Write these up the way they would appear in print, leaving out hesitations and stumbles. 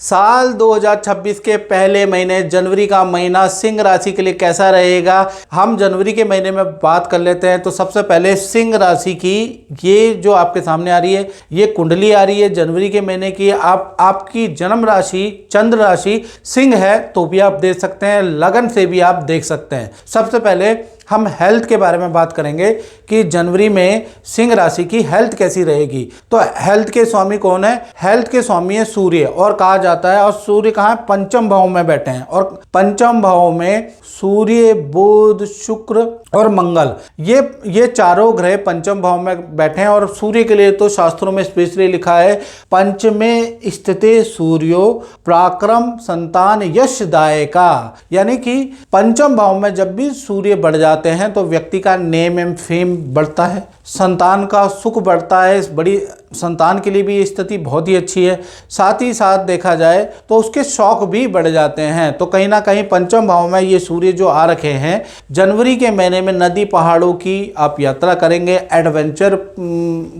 साल 2026 के पहले महीने जनवरी का महीना सिंह राशि के लिए कैसा रहेगा, हम जनवरी के महीने में बात कर लेते हैं। तो सबसे पहले सिंह राशि की ये जो आपके सामने आ रही है, ये कुंडली आ रही है जनवरी के महीने की। आपकी जन्म राशि चंद्र राशि सिंह है तो भी आप देख सकते हैं, लगन से भी आप देख सकते हैं। सबसे पहले हम हेल्थ के बारे में बात करेंगे कि जनवरी में सिंह राशि की हेल्थ कैसी रहेगी। तो हेल्थ के स्वामी कौन है? हेल्थ के स्वामी है सूर्य, और कहा जाता है, और सूर्य कहाँ है? पंचम भाव में बैठे हैं, और पंचम भाव में सूर्य, बुध, शुक्र और मंगल, ये चारों ग्रह पंचम भाव में बैठे हैं। और सूर्य के लिए तो शास्त्रों में स्पेशली लिखा है, पंचमे स्थिते सूर्यो पराक्रम संतान यशदायका, यानी कि पंचम भाव में जब भी सूर्य बढ़ जाते हैं तो व्यक्ति का नेम एंड फेम बढ़ता है, संतान का सुख बढ़ता है, बड़ी संतान के लिए भी ये स्थिति बहुत ही अच्छी है। साथ ही साथ देखा जाए तो उसके शौक भी बढ़ जाते हैं। तो कहीं ना कहीं पंचम भाव में ये सूर्य जो आ रखे हैं, जनवरी के महीने में नदी पहाड़ों की आप यात्रा करेंगे, एडवेंचर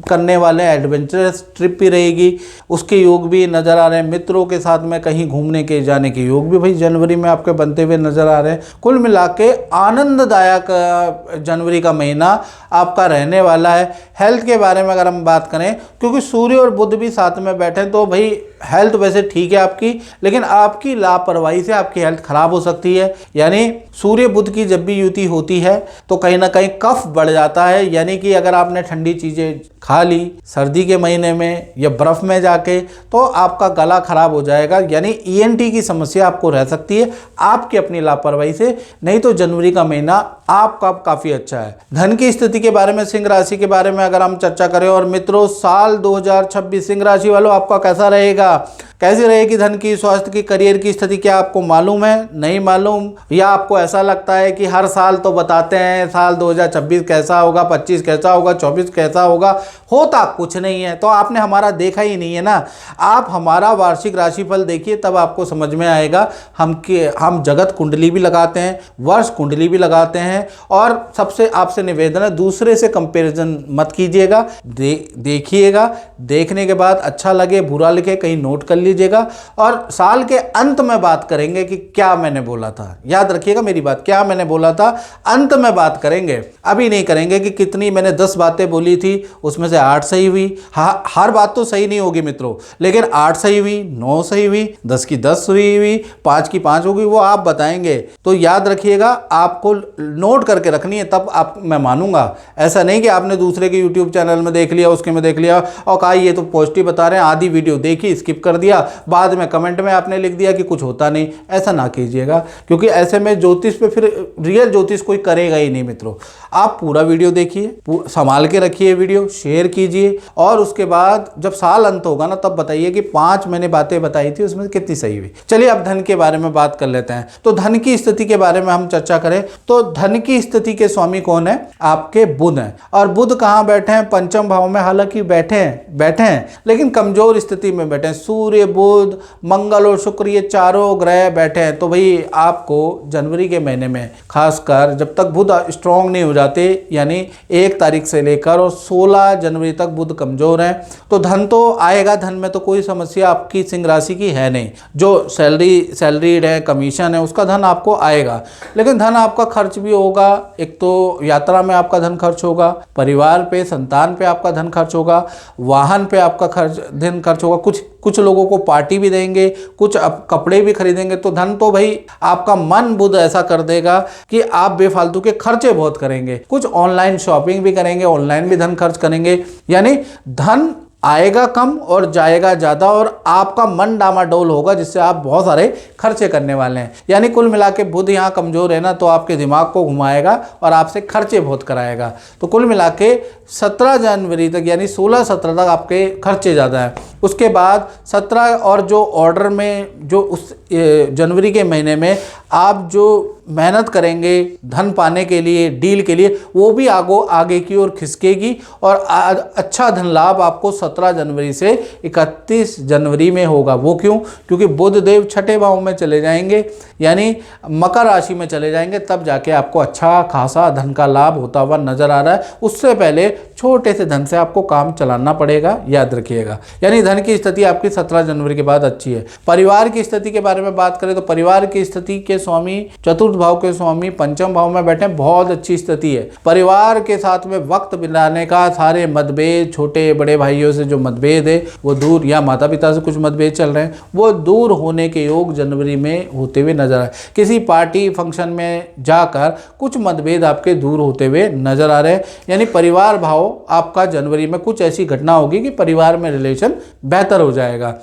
करने वाले एडवेंचरस ट्रिप भी रहेगी, उसके योग भी नज़र आ रहे हैं। मित्रों के साथ में कहीं घूमने के जाने के योग भी भाई जनवरी में आपके बनते हुए नज़र आ रहे हैं। कुल मिला के आनंददायक जनवरी का महीना आपका रहने वाला है। हेल्थ के बारे में अगर हम बात करें, क्योंकि सूर्य और बुध भी साथ में बैठे हैं, तो भाई हेल्थ वैसे ठीक है आपकी, लेकिन आपकी लापरवाही से आपकी हेल्थ खराब हो सकती है। यानी सूर्य बुध की जब भी युति होती है तो कहीं ना कहीं कफ बढ़ जाता है, यानी कि अगर आपने ठंडी चीज़ें खा ली सर्दी के महीने में या बर्फ़ में जाके, तो आपका गला खराब हो जाएगा, यानी ENT की समस्या आपको रह सकती है आपकी अपनी लापरवाही से। नहीं तो जनवरी का महीना आपका काफ़ी अच्छा है। धन की स्थिति के बारे में, सिंह राशि के बारे में अगर हम चर्चा करें, और मित्रों साल 2026 सिंह राशि वालों आपका कैसा रहेगा, कैसी रहेगी धन की, स्वास्थ्य की, करियर की स्थिति, क्या आपको मालूम है? नहीं मालूम, या आपको ऐसा लगता है कि हर साल तो बताते हैं साल 2026 कैसा होगा, 25 कैसा होगा, 24 कैसा होगा, होता कुछ नहीं है। तो आपने हमारा देखा ही नहीं है ना। आप हमारा वार्षिक राशिफल देखिए, तब आपको समझ में आएगा। हम जगत कुंडली भी लगाते हैं, वर्ष कुंडली भी लगाते हैं, और सबसे आपसे निवेदन है दूसरे से कंपैरिजन मत कीजिएगा, देखिएगा, देखने के बाद अच्छा लगे बुरा लगे कहीं नोट कर लीजिएगा, और साल के अंत में बात करेंगे कि क्या मैंने बोला था। याद रखिएगा मेरी बात, क्या मैंने बोला था अंत में बात करेंगे, अभी नहीं करेंगे कि कितनी मैंने 10 बातें बोली थी उसमें से 8 सही हुई। हर बात तो सही नहीं होगी मित्रों, लेकिन 8 सही हुई, 9 सही हुई, 10 की 10 हुई, 5 की 5 होगी, वो आप बताएंगे। तो याद रखिएगा, आपको नोट करके रखनी है, तब आप मैं मानूंगा। ऐसा नहीं कि आपने दूसरे के यूट्यूब चैनल में देख लिया, उसके में देख लिया और कहा ये तो पॉजिटिव बता रहे हैं, आधी वीडियो देखी स्किप कर दिया, बाद में कमेंट में आपने लिख दिया कि कुछ होता नहीं। ऐसा ना कीजिएगा, क्योंकि ऐसे में ज्योतिष पे फिर रियल ज्योतिष कोई करेगा ही नहीं मित्रों। आप पूरा वीडियो देखिए, संभाल के रखिए, वीडियो शेयर कीजिए, और उसके बाद जब साल अंत होगा ना तब बताइए कि 5 मैंने बातें बताई थी उसमें कितनी सही हुई। चलिए अब धन के बारे में बात कर लेते हैं। तो धन की स्थिति के बारे में हम चर्चा करें तो धन की स्थिति के स्वामी कौन है? आपके बुध हैं। और बुध कहाँ बैठे हैं? पंचम भाव में। हालांकि बैठे हैं लेकिन कमजोर स्थिति में बैठे हैं। सूर्य, बुध, मंगल और शुक्र, ये चारों ग्रह बैठे हैं। तो भाई आपको जनवरी के महीने में खासकर जब तक बुध स्ट्रांग नहीं हो जाते, यानी 1 तारीख से लेकर और 16 जनवरी तक बुध कमजोर हैं, तो धन तो आएगा, धन में तो कोई समस्या आपकी सिंह राशि की है नहीं। जो सैलरीड है, कमीशन है, उसका धन आपको आएगा, लेकिन धन आपका खर्च भी होगा। एक तो यात्रा में आपका धन खर्च होगा, परिवार पे, संतान पे आपका धन खर्च होगा, वाहन पे आपका धन खर्च होगा, कुछ लोगों को पार्टी भी देंगे, कुछ कपड़े भी खरीदेंगे। तो धन तो भाई आपका मन बुध ऐसा कर देगा कि आप बेफालतू के खर्चे बहुत करेंगे, कुछ ऑनलाइन शॉपिंग भी करेंगे, ऑनलाइन भी धन खर्च करेंगे, यानी धन आएगा कम और जाएगा ज़्यादा, और आपका मन डामाडोल होगा, जिससे आप बहुत सारे खर्चे करने वाले हैं। यानी कुल मिला के बुध यहाँ कमज़ोर है ना, तो आपके दिमाग को घुमाएगा और आपसे खर्चे बहुत कराएगा। तो कुल मिला के 17 जनवरी तक, यानी 16-17 तक आपके खर्चे ज़्यादा हैं। उसके बाद 17 और जो ऑर्डर में जो उस जनवरी के महीने में आप जो मेहनत करेंगे धन पाने के लिए, डील के लिए, वो भी आगे की ओर खिसकेगी, और अच्छा धन लाभ आपको 17 जनवरी से 31 जनवरी में होगा। वो क्यों? क्योंकि बुध देव छठे भाव में चले जाएंगे, यानी मकर राशि में चले जाएंगे, तब जाके आपको अच्छा खासा धन का लाभ होता हुआ नजर आ रहा है। उससे पहले छोटे से धन से आपको काम चलाना पड़ेगा, याद रखिएगा। यानी धन की स्थिति आपकी 17 जनवरी के बाद अच्छी है। परिवार की स्थिति के बारे में बात करें तो परिवार की स्थिति के स्वामी, चतुर्थ भाव के स्वामी पंचम भाव में बैठे, बहुत अच्छी स्थिति है। परिवार के साथ में वक्त बिताने का, सारे मतभेद, छोटे बड़े भाइयों से जो मतभेद है वो दूर, या माता पिता से कुछ मतभेद चल रहे हैं वो दूर होने के योग जनवरी में होते हुए नजर आए। किसी पार्टी फंक्शन में जाकर कुछ मतभेद आपके दूर होते हुए नजर आ रहे हैं। यानी परिवार भाव आपका जनवरी में कुछ ऐसी घटना होगी कि परिवार में रिलेशन बेहतर हो जाएगा,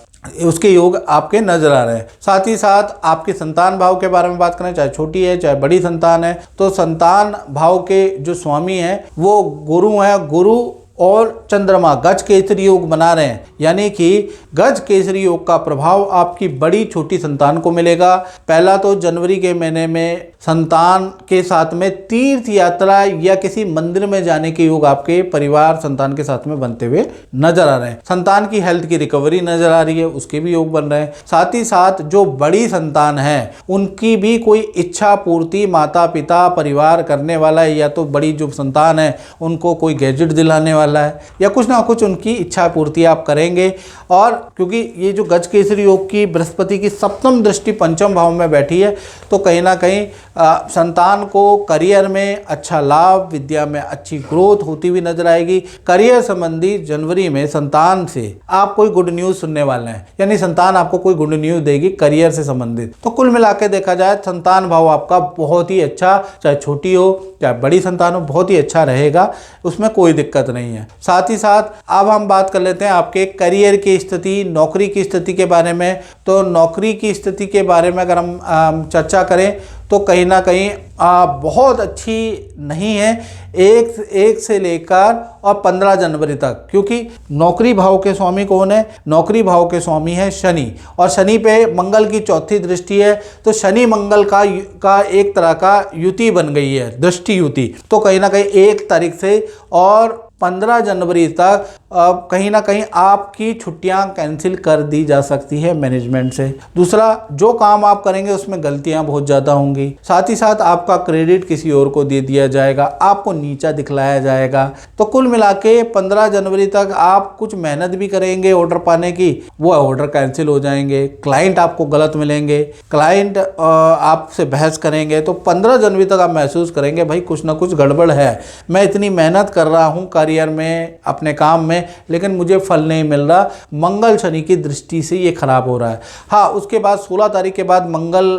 उसके योग आपके नजर आ रहे हैं। साथ ही साथ आपके संतान भाव के बारे में बात करें, चाहे छोटी है चाहे बड़ी संतान है, तो संतान भाव के जो स्वामी हैं वो गुरु हैं। गुरु और चंद्रमा गज केसरी योग बना रहे हैं, यानी कि गज केसरी योग का प्रभाव आपकी बड़ी छोटी संतान को मिलेगा। पहला तो जनवरी के महीने में संतान के साथ में तीर्थ यात्रा या किसी मंदिर में जाने के योग आपके परिवार संतान के साथ में बनते हुए नजर आ रहे हैं। संतान की हेल्थ की रिकवरी नजर आ रही है, उसके भी योग बन रहे हैं। साथ ही साथ जो बड़ी संतान है उनकी भी कोई इच्छा पूर्ति माता पिता परिवार करने वाला है, या तो बड़ी जो संतान है उनको कोई गैजेट दिलाने वाला है, या कुछ ना कुछ उनकी इच्छा पूर्ति आप करेंगे। और क्योंकि ये जो गज केसरी योग की बृहस्पति की सप्तम दृष्टि पंचम भाव में बैठी है, तो कहीं ना कहीं संतान को करियर में अच्छा लाभ, विद्या में अच्छी ग्रोथ होती हुई नजर आएगी। करियर संबंधी जनवरी में संतान से आप कोई गुड न्यूज सुनने वाले हैं, यानी संतान आपको कोई गुड न्यूज देगी करियर से संबंधित। तो कुल मिला के देखा जाए संतान भाव आपका बहुत ही अच्छा, चाहे छोटी हो चाहे बड़ी संतान हो, बहुत ही अच्छा रहेगा, उसमें कोई दिक्कत नहीं है। साथ ही साथ अब हम बात कर लेते हैं आपके करियर की स्थिति, नौकरी की स्थिति के बारे में। तो नौकरी की स्थिति के बारे में अगर हम चर्चा करें तो कहीं ना कहीं बहुत अच्छी नहीं है, एक से लेकर और 15 जनवरी तक, क्योंकि नौकरी भाव के स्वामी कौन है? नौकरी भाव के स्वामी है शनि, और शनि पे मंगल की चौथी दृष्टि है। तो शनि मंगल का एक तरह का युति बन गई है, दृष्टि युति। तो कहीं ना कहीं 1 तारीख से और 15 जनवरी तक कहीं ना कहीं आपकी छुट्टियां कैंसिल कर दी जा सकती है मैनेजमेंट से। दूसरा, जो काम आप करेंगे उसमें गलतियां बहुत ज़्यादा होंगी। साथ ही साथ आपका क्रेडिट किसी और को दे दिया जाएगा, आपको नीचा दिखलाया जाएगा। तो कुल मिला के 15 जनवरी तक आप कुछ मेहनत भी करेंगे ऑर्डर पाने की, वो ऑर्डर कैंसिल हो जाएंगे, क्लाइंट आपको गलत मिलेंगे, क्लाइंट आपसे बहस करेंगे। तो 15 जनवरी तक आप महसूस करेंगे भाई कुछ ना कुछ गड़बड़ है, मैं इतनी मेहनत कर रहा हूँ करियर में, अपने काम में, लेकिन मुझे फल नहीं मिल रहा। मंगल शनि की दृष्टि से ये खराब हो रहा है। हाँ, उसके बाद 16 तारीख के बाद मंगल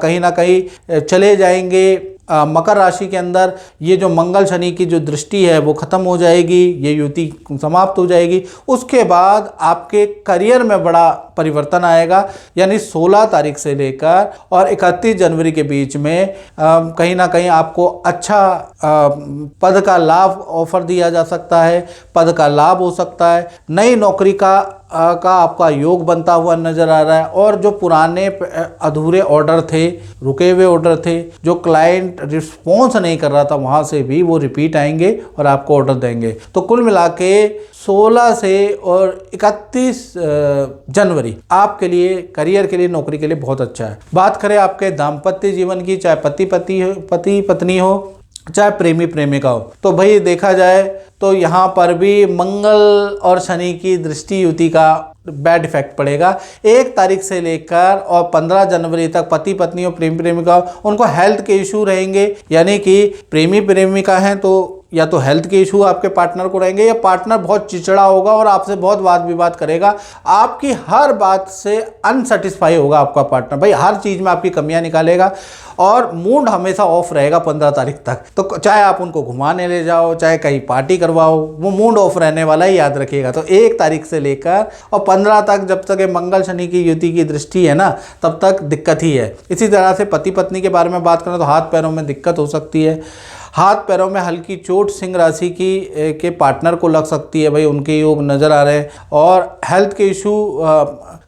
कहीं ना कहीं चले जाएंगे मकर राशि के अंदर। ये जो मंगल शनि की जो दृष्टि है वो खत्म हो जाएगी, ये युति समाप्त हो जाएगी। उसके बाद आपके करियर में बड़ा परिवर्तन आएगा, यानी 16 तारीख से लेकर और 31 जनवरी के बीच में कहीं ना कहीं आपको अच्छा पद का लाभ ऑफर दिया जा सकता है, पद का लाभ हो सकता है, नई नौकरी का आपका योग बनता हुआ नजर आ रहा है। और जो पुराने अधूरे ऑर्डर थे, रुके हुए ऑर्डर थे, जो क्लाइंट रिस्पॉन्स नहीं कर रहा था, वहां से भी वो रिपीट आएंगे और आपको ऑर्डर देंगे। तो कुल मिला के 16 से और 31 जनवरी आपके लिए करियर के लिए, नौकरी के लिए बहुत अच्छा है। बात करें आपके दाम्पत्य जीवन की, चाहे पति पत्नी हो चाहे प्रेमी प्रेमिका हो, तो भाई देखा जाए तो यहाँ पर भी मंगल और शनि की दृष्टि युति का बैड इफेक्ट पड़ेगा। 1 तारीख से लेकर और 15 जनवरी तक पति पत्नी और प्रेमी प्रेमिका उनको हेल्थ के इशू रहेंगे, यानी कि प्रेमी प्रेमिका हैं तो या तो हेल्थ के इशू आपके पार्टनर को रहेंगे, या पार्टनर बहुत चिड़चिड़ा होगा और आपसे बहुत वाद विवाद करेगा, आपकी हर बात से अनसेटिस्फाई होगा आपका पार्टनर, भाई हर चीज़ में आपकी कमियां निकालेगा और मूड हमेशा ऑफ रहेगा 15 तारीख तक। तो चाहे आप उनको घुमाने ले जाओ, चाहे कहीं पार्टी करवाओ, वो मूड ऑफ रहने वाला ही, याद रखिएगा। तो 1 तारीख से लेकर और 15 तक, जब तक ये मंगल शनि की युति की दृष्टि है ना, तब तक दिक्कत ही है। इसी तरह से पति पत्नी के बारे में बात करें तो हाथ पैरों में दिक्कत हो सकती है, हाथ पैरों में हल्की चोट सिंह राशि के पार्टनर को लग सकती है, भाई उनके योग नज़र आ रहे हैं। और हेल्थ के इशू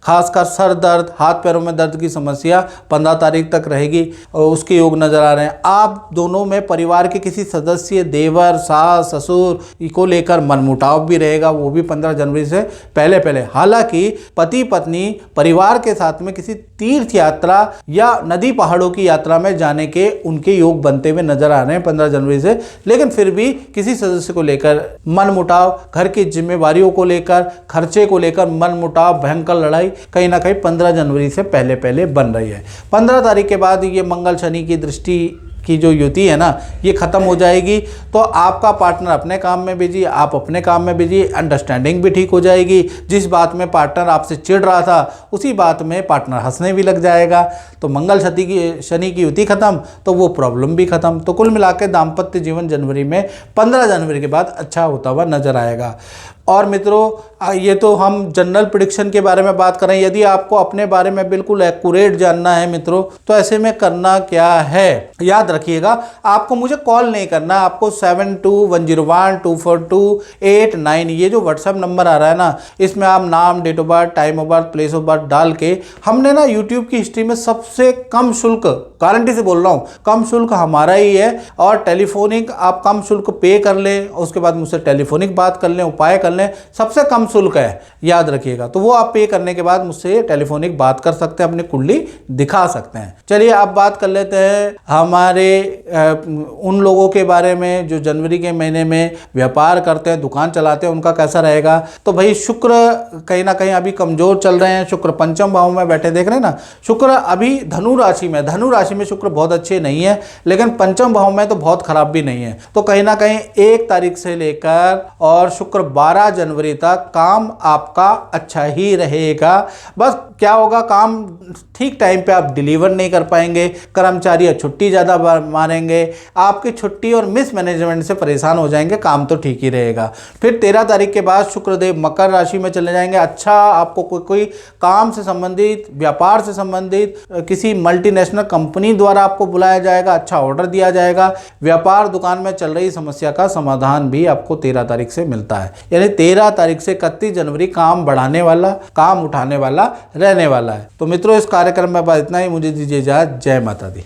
खासकर सर दर्द, हाथ पैरों में दर्द की समस्या 15 तारीख तक रहेगी और उसके योग नजर आ रहे हैं। आप दोनों में परिवार के किसी सदस्य, देवर, सास, ससुर को लेकर मनमुटाव भी रहेगा, वो भी 15 जनवरी से पहले पहले। हालांकि पति पत्नी परिवार के साथ में किसी तीर्थ यात्रा या नदी पहाड़ों की यात्रा में जाने के उनके योग बनते हुए नजर आ रहे हैं 15 जनवरी से। लेकिन फिर भी किसी सदस्य को लेकर मनमुटाव, घर की जिम्मेवारियों को लेकर, खर्चे को लेकर मनमुटाव, भयंकर लड़ाई कहीं ना कहीं 15 जनवरी से पहले पहले बन रही है। 15 तारीख के बाद ये मंगल शनि की दृष्टि की जो युति है ना, ये ख़त्म हो जाएगी। तो आपका पार्टनर अपने काम में बिजी, आप अपने काम में बिजी, अंडरस्टैंडिंग भी ठीक हो जाएगी। जिस बात में पार्टनर आपसे चिढ़ रहा था उसी बात में पार्टनर हंसने भी लग जाएगा। तो मंगल शनि की युति खत्म तो वो प्रॉब्लम भी खत्म। तो कुल मिला के दाम्पत्य जीवन जनवरी में 15 जनवरी के बाद अच्छा होता हुआ नजर आएगा। और मित्रों, ये तो हम जनरल प्रेडिक्शन के बारे में बात कर रहे हैं। यदि आपको अपने बारे में बिल्कुल एक्यूरेट जानना है मित्रों, तो ऐसे में करना क्या है, याद रखिएगा, आपको मुझे कॉल नहीं करना। आपको 7210124289 ये जो व्हाट्सएप नंबर आ रहा है ना, इसमें आप नाम, date of birth, time of birth, place of birth डाल के, हमने ना यूट्यूब की हिस्ट्री में सबसे कम शुल्क, गारंटी से बोल रहा हूँ, कम शुल्क हमारा ही है। और टेलीफोनिक आप कम शुल्क पे कर लें, उसके बाद मुझसे टेलीफोनिक बात कर लें, उपाय कर लें, सबसे कम शुल्क है, याद रखिएगा। तो वो आप पे करने के बाद मुझसे टेलीफोनिक बात कर सकते हैं, अपनी कुंडली दिखा सकते हैं। चलिए अब बात कर लेते हैं हमारे उन लोगों के बारे में जो जनवरी के महीने में व्यापार करते हैं, दुकान चलाते हैं, उनका कैसा रहेगा। तो भाई शुक्र कहीं ना कहीं अभी कमजोर चल रहे हैं। शुक्र पंचम भाव में बैठे, देख रहे हैं ना, शुक्र अभी धनु राशि में शुक्र बहुत अच्छे नहीं है, लेकिन पंचम भाव में तो बहुत खराब भी नहीं है। तो कहीं ना कहीं 1 तारीख से लेकर और शुक्र 12 जनवरी तक काम आपका अच्छा ही रहेगा। बस क्या होगा, काम ठीक टाइम पे आप डिलीवर नहीं कर पाएंगे, कर्मचारी छुट्टी ज़्यादा मारेंगे, आपकी छुट्टी और मिस मैनेजमेंट से परेशान हो जाएंगे। काम तो ठीक ही रहेगा। फिर 13 तारीख के बाद शुक्रदेव मकर राशि में चले जाएंगे। अच्छा, आपको कोई काम से संबंधित, व्यापार से संबंधित किसी मल्टीनेशनल कंपनी द्वारा आपको बुलाया जाएगा, अच्छा ऑर्डर दिया जाएगा। व्यापार दुकान में चल रही समस्या का समाधान भी आपको 13 तारीख से मिलता है। यानी 13 तारीख से 31 जनवरी काम बढ़ाने वाला, काम उठाने वाला रहने वाला है। तो मित्रों, इस कार्यक्रम में इतना ही। मुझे दीजिए इजाजत। जय माता दी।